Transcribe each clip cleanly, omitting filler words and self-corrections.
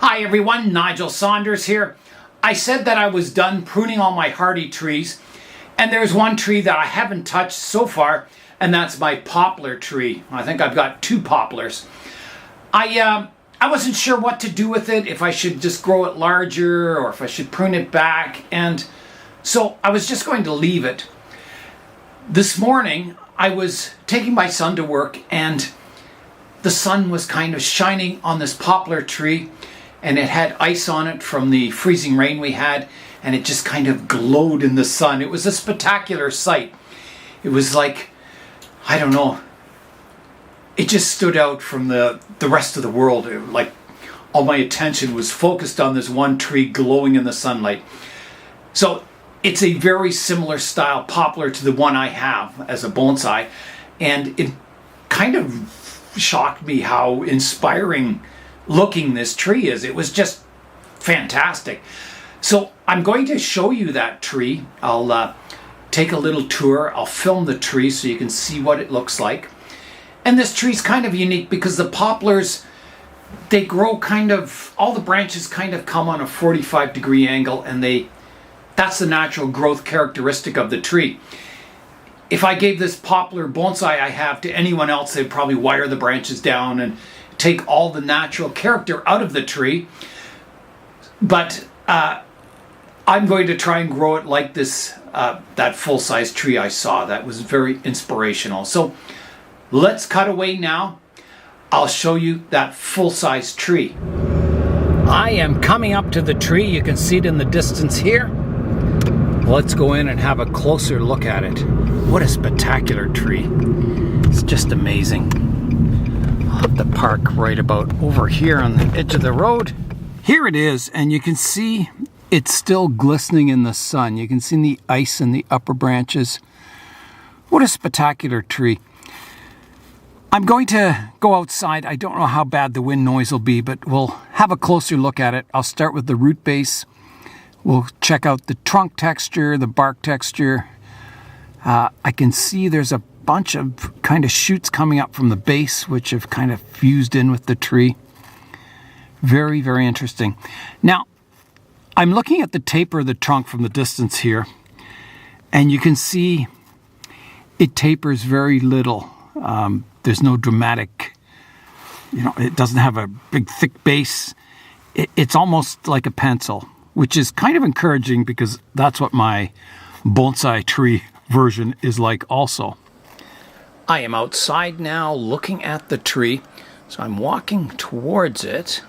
Hi everyone, Nigel Saunders here. I said that I was done pruning all my hardy trees, and there's one tree that I haven't touched so far, and that's my poplar tree. I think I've got two poplars. I wasn't sure what to do with it, if I should just grow it larger or if I should prune it back, and so I was just going to leave it. This morning I was taking my son to work, and the sun was kind of shining on this poplar tree, and it had ice on it from the freezing rain we had, and it just kind of glowed in the sun. It was a spectacular sight. It was like, I don't know, it just stood out from the rest of the world. Like all my attention was focused on this one tree glowing in the sunlight. So it's a very similar style poplar to the one I have as a bonsai, and it kind of shocked me how inspiring looking this tree is. It was just fantastic. So I'm going to show you that tree. I'll take a little tour. I'll film the tree so you can see what it looks like. And this tree's kind of unique because the poplars, they grow kind of, all the branches kind of come on a 45-degree angle, and that's the natural growth characteristic of the tree. If I gave this poplar bonsai I have to anyone else, they'd probably wire the branches down and take all the natural character out of the tree. But I'm going to try and grow it like this, that full-size tree I saw. That was very inspirational. So let's cut away now. I'll show you that full-size tree. I am coming up to the tree. You can see it in the distance here. Let's go in and have a closer look at it. What a spectacular tree. It's just amazing. I'll have to park right about over here on the edge of the road. Here it is, and you can see it's still glistening in the sun. You can see the ice in the upper branches. What a spectacular tree. I'm going to go outside. I don't know how bad the wind noise will be, but we'll have a closer look at it. I'll start with the root base. We'll check out the trunk texture, the bark texture. I can see there's a bunch of kind of shoots coming up from the base, which have kind of fused in with the tree. Very, very interesting. Now, I'm looking at the taper of the trunk from the distance here, and you can see it tapers very little. There's no dramatic, it doesn't have a big thick base. It's almost like a pencil, which is kind of encouraging because that's what my bonsai tree version is like also. I am outside now looking at the tree, so I'm walking towards it.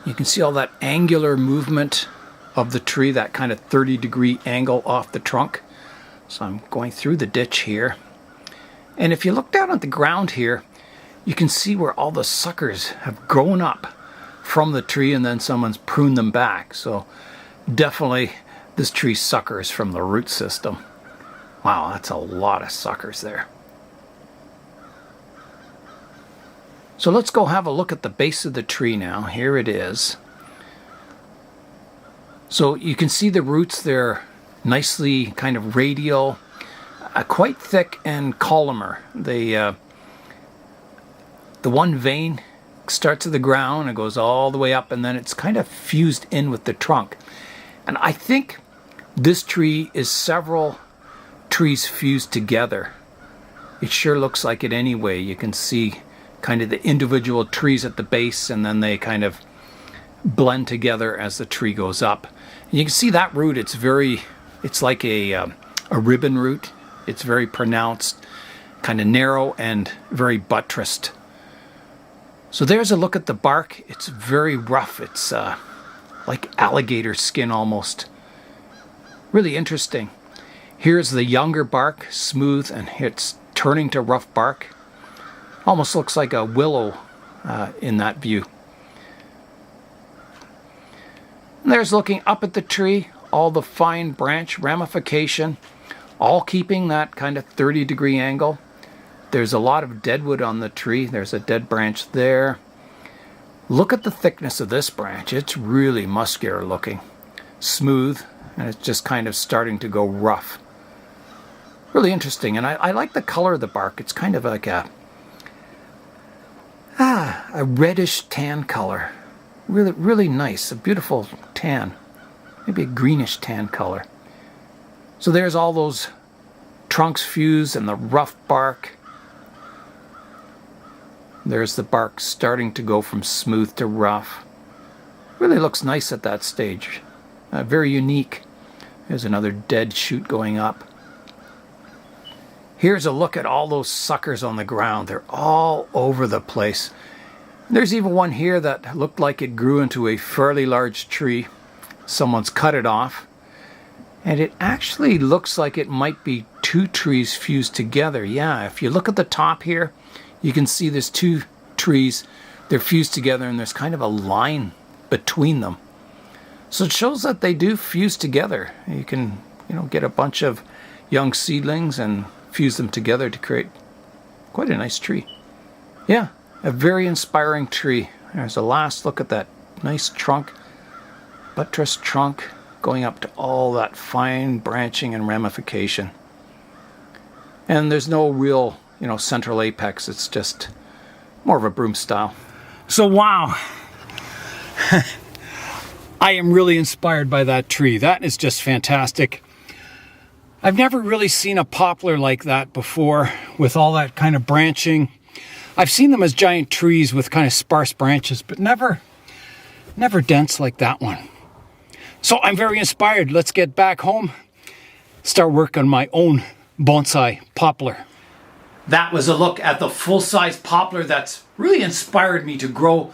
You can see all that angular movement of the tree, that kind of 30-degree angle off the trunk. So I'm going through the ditch here. And if you look down at the ground here, you can see where all the suckers have grown up from the tree, and then someone's pruned them back. So definitely this tree suckers from the root system. Wow, that's a lot of suckers there. So let's go have a look at the base of the tree now. Here it is. So you can see the roots there, nicely kind of radial, quite thick and columnar. The one vein starts at the ground and goes all the way up, and then it's kind of fused in with the trunk. And I think this tree is several trees fused together. It sure looks like it anyway. You can see kind of the individual trees at the base, and then they kind of blend together as the tree goes up. And you can see that root, it's like a ribbon root. It's very pronounced, kind of narrow and very buttressed. So there's a look at the bark. It's very rough. It's like alligator skin almost. Really interesting. Here's the younger bark, smooth, and it's turning to rough bark. Almost looks like a willow in that view. And there's looking up at the tree, all the fine branch ramification, all keeping that kind of 30-degree angle. There's a lot of deadwood on the tree. There's a dead branch there. Look at the thickness of this branch. It's really muscular looking, smooth, and it's just kind of starting to go rough. Really interesting, and I like the color of the bark. It's kind of like a reddish tan color. Really, really nice. A beautiful tan. Maybe a greenish tan color. So there's all those trunks fused and the rough bark. There's the bark starting to go from smooth to rough. Really looks nice at that stage. Very unique. There's another dead shoot going up. Here's a look at all those suckers on the ground. They're all over the place. There's even one here that looked like it grew into a fairly large tree. Someone's cut it off. And it actually looks like it might be two trees fused together. Yeah, if you look at the top here, you can see there's two trees. They're fused together and there's kind of a line between them. So it shows that they do fuse together. You can, get a bunch of young seedlings and fuse them together to create quite a nice tree. Yeah, a very inspiring tree. There's a last look at that nice trunk, buttress trunk, going up to all that fine branching and ramification. And there's no real, central apex. It's just more of a broom style. So wow. I am really inspired by that tree. That is just fantastic. I've never really seen a poplar like that before with all that kind of branching. I've seen them as giant trees with kind of sparse branches, but never dense like that one. So I'm very inspired. Let's get back home, start work on my own bonsai poplar. That was a look at the full-size poplar that's really inspired me to grow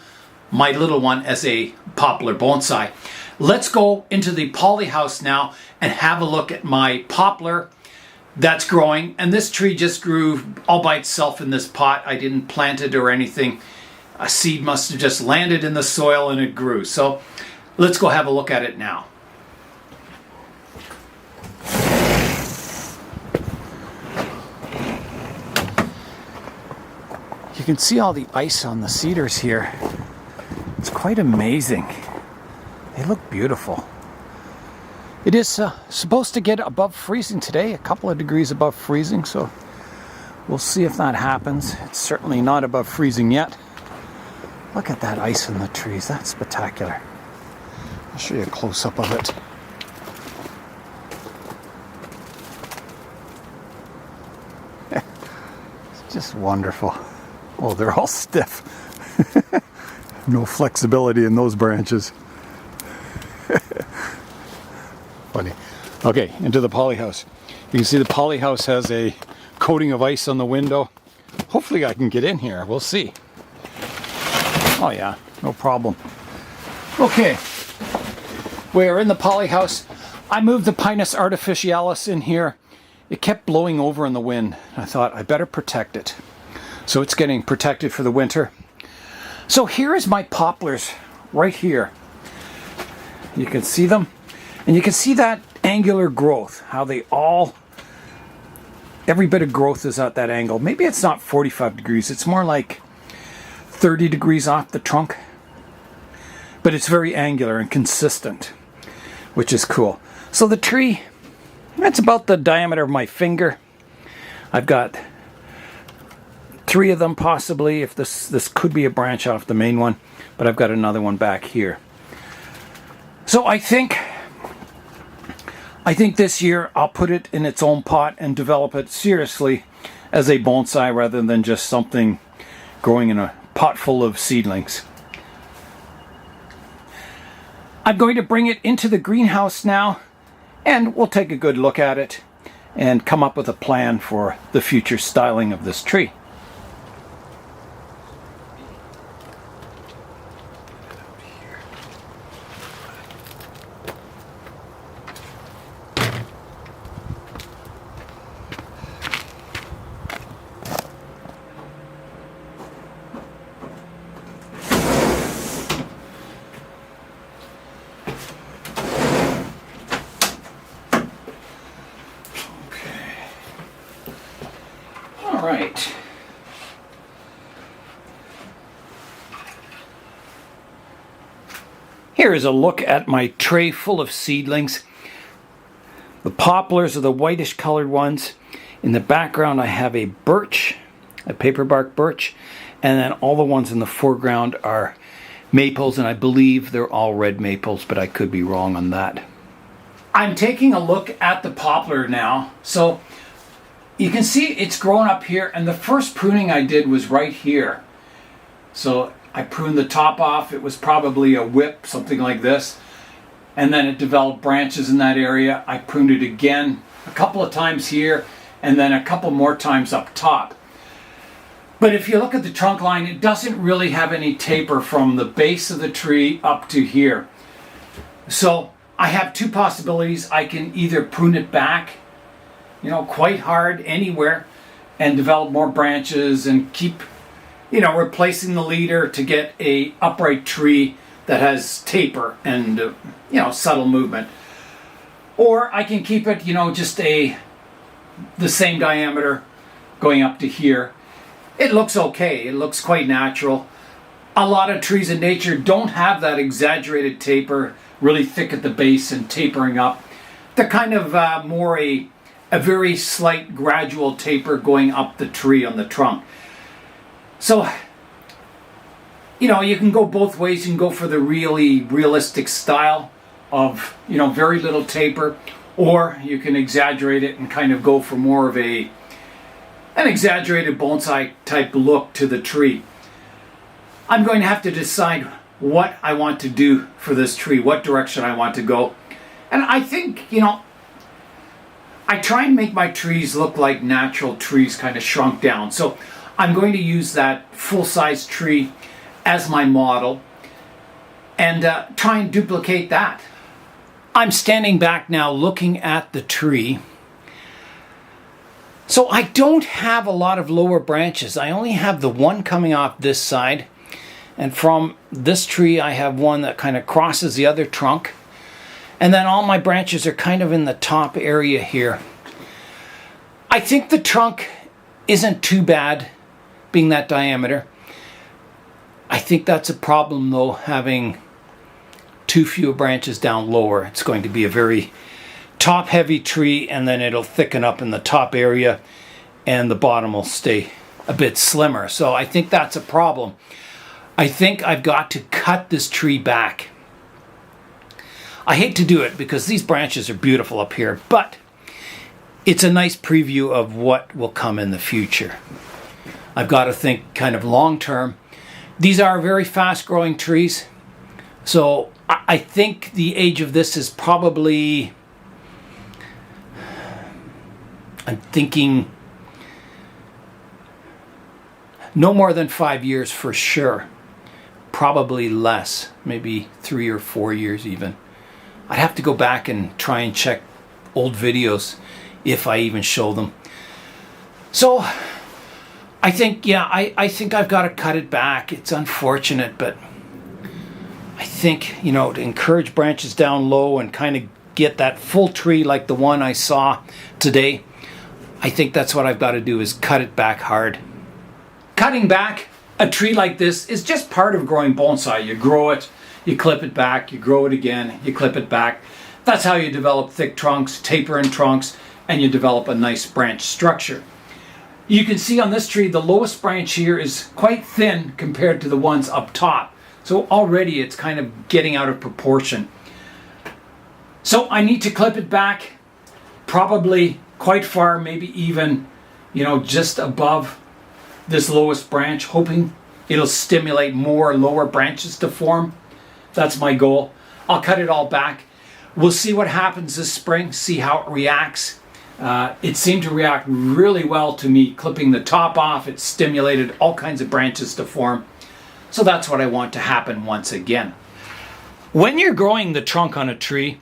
my little one as a poplar bonsai. Let's go into the polyhouse now and have a look at my poplar that's growing. And this tree just grew all by itself in this pot. I didn't plant it or anything. A seed must have just landed in the soil and it grew. So let's go have a look at it now. You can see all the ice on the cedars here. It's quite amazing. They look beautiful. It is supposed to get above freezing today, a couple of degrees above freezing, so we'll see if that happens. It's certainly not above freezing yet. Look at that ice in the trees. That's spectacular. I'll show you a close-up of it. It's just wonderful. Oh, they're all stiff. No flexibility in those branches. Funny. Okay, into the polyhouse. You can see the polyhouse has a coating of ice on the window. Hopefully I can get in here. We'll see. Oh yeah, no problem. Okay, we're in the polyhouse. I moved the Pinus artificialis in here. It kept blowing over in the wind. I thought I better protect it. So it's getting protected for the winter. So here is my poplars right here. You can see them. And you can see that angular growth, how they all, every bit of growth is at that angle. Maybe it's not 45 degrees. It's more like 30 degrees off the trunk. But it's very angular and consistent, which is cool. So the tree, that's about the diameter of my finger. I've got 3 of them possibly, if this could be a branch off the main one, but I've got another one back here. So I think this year I'll put it in its own pot and develop it seriously as a bonsai rather than just something growing in a pot full of seedlings. I'm going to bring it into the greenhouse now and we'll take a good look at it and come up with a plan for the future styling of this tree. All right. Here is a look at my tray full of seedlings. The poplars are the whitish colored ones. In the background I have a birch, a paperbark birch, and then all the ones in the foreground are maples, and I believe they're all red maples, but I could be wrong on that. I'm taking a look at the poplar now. So you can see it's grown up here, and the first pruning I did was right here. So I pruned the top off. It was probably a whip, something like this. And then it developed branches in that area. I pruned it again a couple of times here, and then a couple more times up top. But if you look at the trunk line, it doesn't really have any taper from the base of the tree up to here. So I have two possibilities. I can either prune it back, quite hard anywhere, and develop more branches and keep, replacing the leader to get a upright tree that has taper and, subtle movement. Or I can keep it, just the same diameter going up to here. It looks okay. It looks quite natural. A lot of trees in nature don't have that exaggerated taper, really thick at the base and tapering up. They're kind of more a very slight gradual taper going up the tree on the trunk. So, you can go both ways. You can go for the really realistic style of, very little taper, or you can exaggerate it and kind of go for more of an exaggerated bonsai type look to the tree. I'm going to have to decide what I want to do for this tree, what direction I want to go. And I think, I try and make my trees look like natural trees kind of shrunk down. So I'm going to use that full-size tree as my model and try and duplicate that. I'm standing back now looking at the tree. So I don't have a lot of lower branches. I only have the one coming off this side. And from this tree, I have one that kind of crosses the other trunk. And then all my branches are kind of in the top area here. I think the trunk isn't too bad, being that diameter. I think that's a problem, though, having too few branches down lower. It's going to be a very top-heavy tree, and then it'll thicken up in the top area, and the bottom will stay a bit slimmer. So I think that's a problem. I think I've got to cut this tree back. I hate to do it because these branches are beautiful up here, but it's a nice preview of what will come in the future. I've got to think kind of long term. These are very fast growing trees. So I think the age of this is probably, I'm thinking, no more than 5 years for sure. Probably less, maybe 3 or 4 years even. I'd have to go back and try and check old videos if I even show them. So I think, I think I've got to cut it back. It's unfortunate, but I think, to encourage branches down low and kind of get that full tree like the one I saw today, I think that's what I've got to do, is cut it back hard. Cutting back a tree like this is just part of growing bonsai. You grow it, you clip it back, you grow it again, you clip it back. That's how you develop thick trunks, taper in trunks, and you develop a nice branch structure. You can see on this tree, the lowest branch here is quite thin compared to the ones up top. So already it's kind of getting out of proportion. So I need to clip it back probably quite far, maybe even, just above this lowest branch, hoping it'll stimulate more lower branches to form. That's my goal. I'll cut it all back. We'll see what happens this spring, see how it reacts. It seemed to react really well to me clipping the top off. It stimulated all kinds of branches to form. So that's what I want to happen once again. When you're growing the trunk on a tree,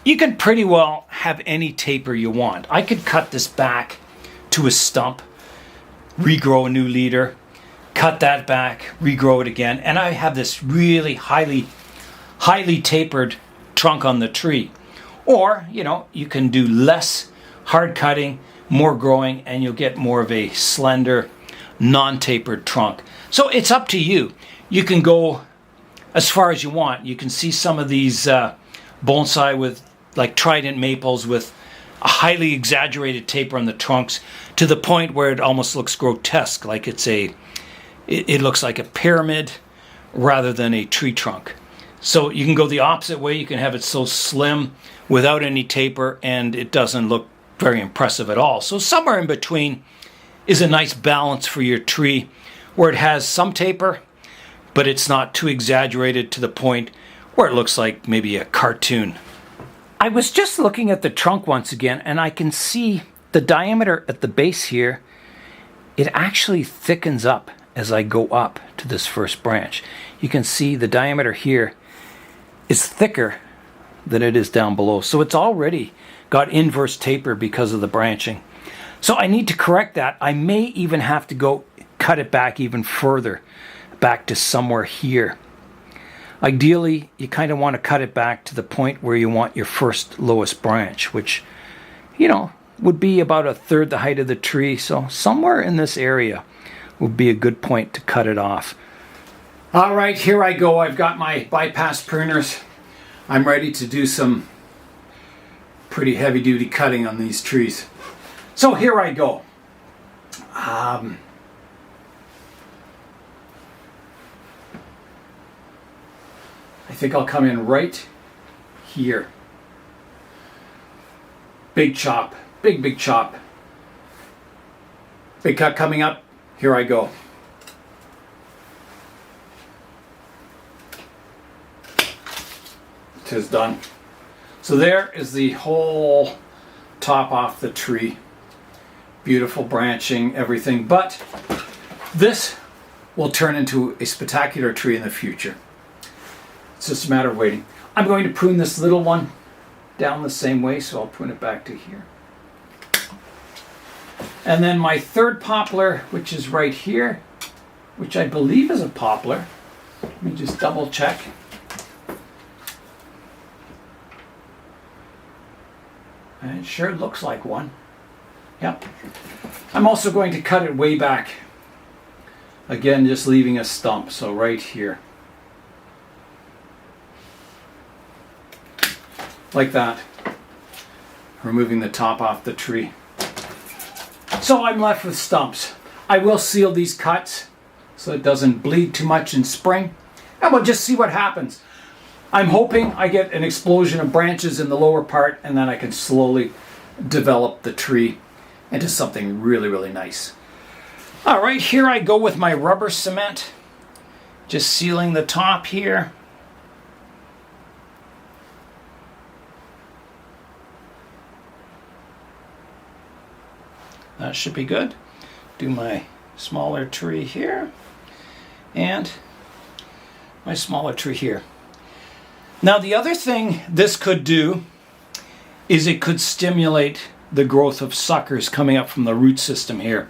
you can pretty well have any taper you want. I could cut this back to a stump, regrow a new leader, cut that back, regrow it again, and I have this really highly tapered trunk on the tree. Or, you can do less hard cutting, more growing, and you'll get more of a slender, non-tapered trunk. So it's up to you. You can go as far as you want. You can see some of these bonsai with like trident maples with a highly exaggerated taper on the trunks to the point where it almost looks grotesque, like it looks like a pyramid rather than a tree trunk. So you can go the opposite way. You can have it so slim without any taper, and it doesn't look very impressive at all. So somewhere in between is a nice balance for your tree, where it has some taper, but it's not too exaggerated to the point where it looks like maybe a cartoon. I was just looking at the trunk once again, and I can see the diameter at the base here. It actually thickens up as I go up to this first branch. You can see the diameter here is thicker than it is down below. So it's already got inverse taper because of the branching. So I need to correct that. I may even have to go cut it back even further, back to somewhere here. Ideally, you kind of want to cut it back to the point where you want your first lowest branch, which, you know, would be about 1/3 the height of the tree. So somewhere in this area would be a good point to cut it off. All right, here I go. I've got my bypass pruners. I'm ready to do some pretty heavy duty cutting on these trees. So here I go. I think I'll come in right here. Big chop, big chop. Big cut coming up. Here I go. Tis done. So there is the whole top off the tree. Beautiful branching, everything. But this will turn into a spectacular tree in the future. It's just a matter of waiting. I'm going to prune this little one down the same way, so I'll prune it back to here. And then my third poplar, which is right here, which I believe is a poplar. Let me just double check. And it sure looks like one. Yep. I'm also going to cut it way back. Again, just leaving a stump, so right here. Like that. Removing the top off the tree. So I'm left with stumps. I will seal these cuts so it doesn't bleed too much in spring. And we'll just see what happens. I'm hoping I get an explosion of branches in the lower part, and then I can slowly develop the tree into something really, really nice. All right, here I go with my rubber cement. Just sealing the top here. That should be good. Do my smaller tree here and my smaller tree here. Now the other thing this could do is it could stimulate the growth of suckers coming up from the root system here.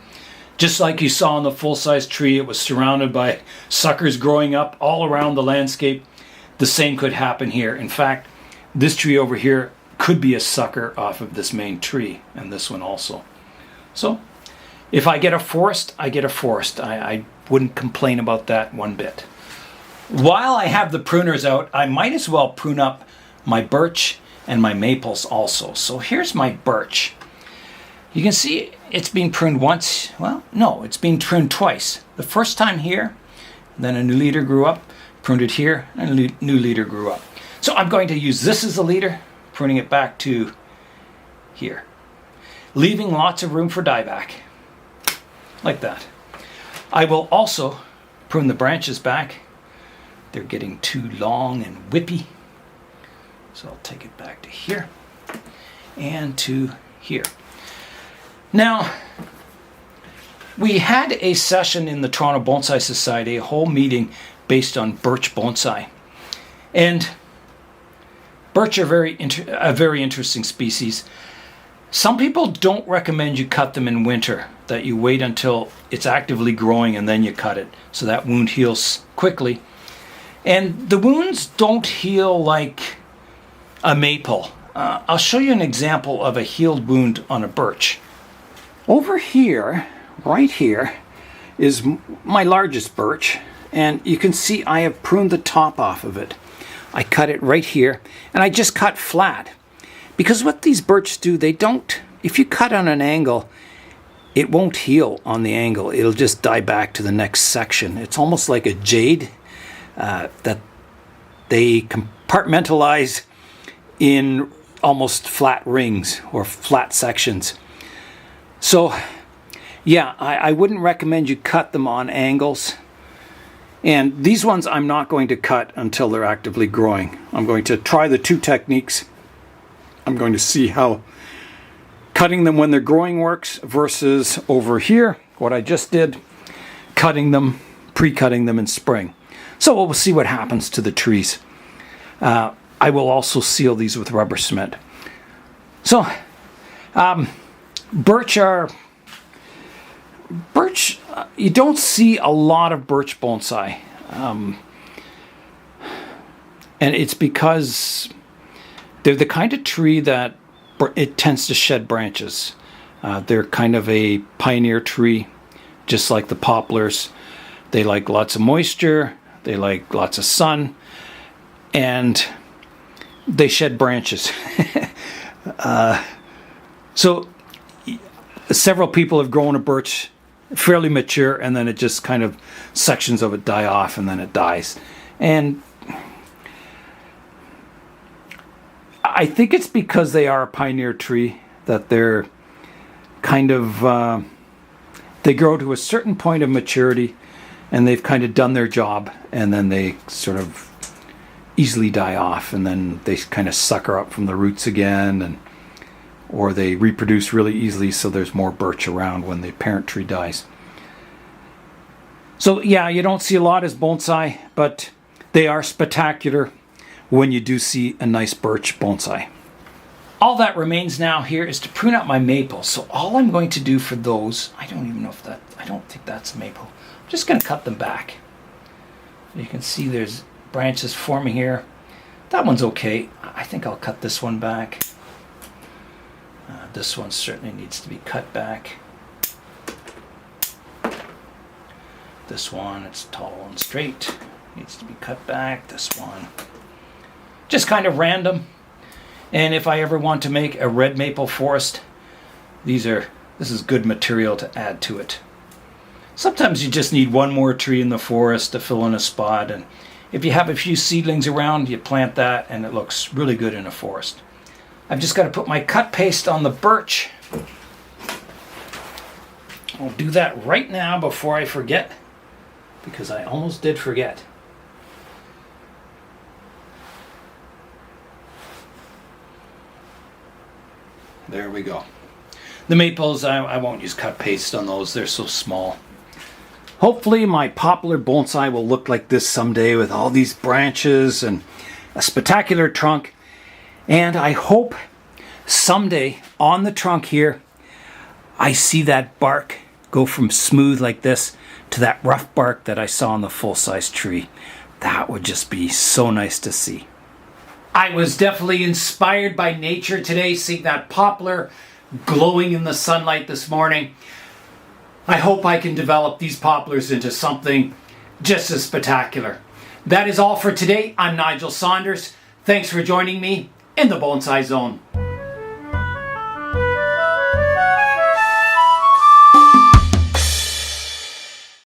Just like you saw in the full-size tree, it was surrounded by suckers growing up all around the landscape. The same could happen here. In fact, this tree over here could be a sucker off of this main tree, and this one also. So if I get a forest, I get a forest. I wouldn't complain about that one bit. While I have the pruners out, I might as well prune up my birch and my maples also. So here's my birch. You can see it's been pruned once. Well, no, it's been pruned twice. The first time here, then a new leader grew up, pruned it here, and a new leader grew up. So I'm going to use this as a leader, pruning it back to here, leaving lots of room for dieback, like that. I will also prune the branches back. They're getting too long and whippy. So I'll take it back to here and to here. Now, we had a session in the Toronto Bonsai Society, a whole meeting based on birch bonsai. And birch are a very interesting species. Some people don't recommend you cut them in winter, that you wait until it's actively growing and then you cut it, so that wound heals quickly. And the wounds don't heal like a maple. I'll show you an example of a healed wound on a birch. Over here, right here, is my largest birch, and you can see I have pruned the top off of it. I cut it right here, and I just cut flat. Because what these birch do, they don't, if you cut on an angle, it won't heal on the angle. It'll just die back to the next section. It's almost like a jade. that they compartmentalize in almost flat rings or flat sections. So yeah, I wouldn't recommend you cut them on angles. And these ones I'm not going to cut until they're actively growing. I'm going to try the two techniques. I'm going to see how cutting them when they're growing works versus over here, what I just did, cutting them, pre-cutting them in spring. So we'll see what happens to the trees. I will also seal these with rubber cement. So, birch, you don't see a lot of birch bonsai. And it's because they're the kind of tree that it tends to shed branches. They're kind of a pioneer tree, just like the poplars. They like lots of moisture, they like lots of sun, and they shed branches. So several people have grown a birch fairly mature, and then it just kind of sections of it die off and then it dies. And I think it's because they are a pioneer tree that they're kind of they grow to a certain point of maturity and they've kind of done their job, and then they sort of easily die off, and then they kind of sucker up from the roots again, and or they reproduce really easily, so there's more birch around when the parent tree dies. So yeah, you don't see a lot as bonsai, but they are spectacular when you do see a nice birch bonsai. All that remains now here is to prune out my maple. So all I'm going to do for those, I don't even know if that, I don't think that's maple. I'm just going to cut them back. You can see there's branches forming here. That one's okay. I think I'll cut this one back. This one certainly needs to be cut back. This one, it's tall and straight, needs to be cut back. This one, just kind of random. And if I ever want to make a red maple forest, this is good material to add to it. Sometimes you just need one more tree in the forest to fill in a spot, and if you have a few seedlings around, you plant that and it looks really good in a forest. I've just got to put my cut paste on the birch. I'll do that right now before I forget, because I almost did forget. There we go. The maples, I won't use cut paste on those, they're so small. Hopefully my poplar bonsai will look like this someday, with all these branches and a spectacular trunk. And I hope someday on the trunk here, I see that bark go from smooth like this to that rough bark that I saw on the full-size tree. That would just be so nice to see. I was definitely inspired by nature today, seeing that poplar glowing in the sunlight this morning. I hope I can develop these poplars into something just as spectacular. That is all for today. I'm Nigel Saunders. Thanks for joining me in the Bonsai Zone.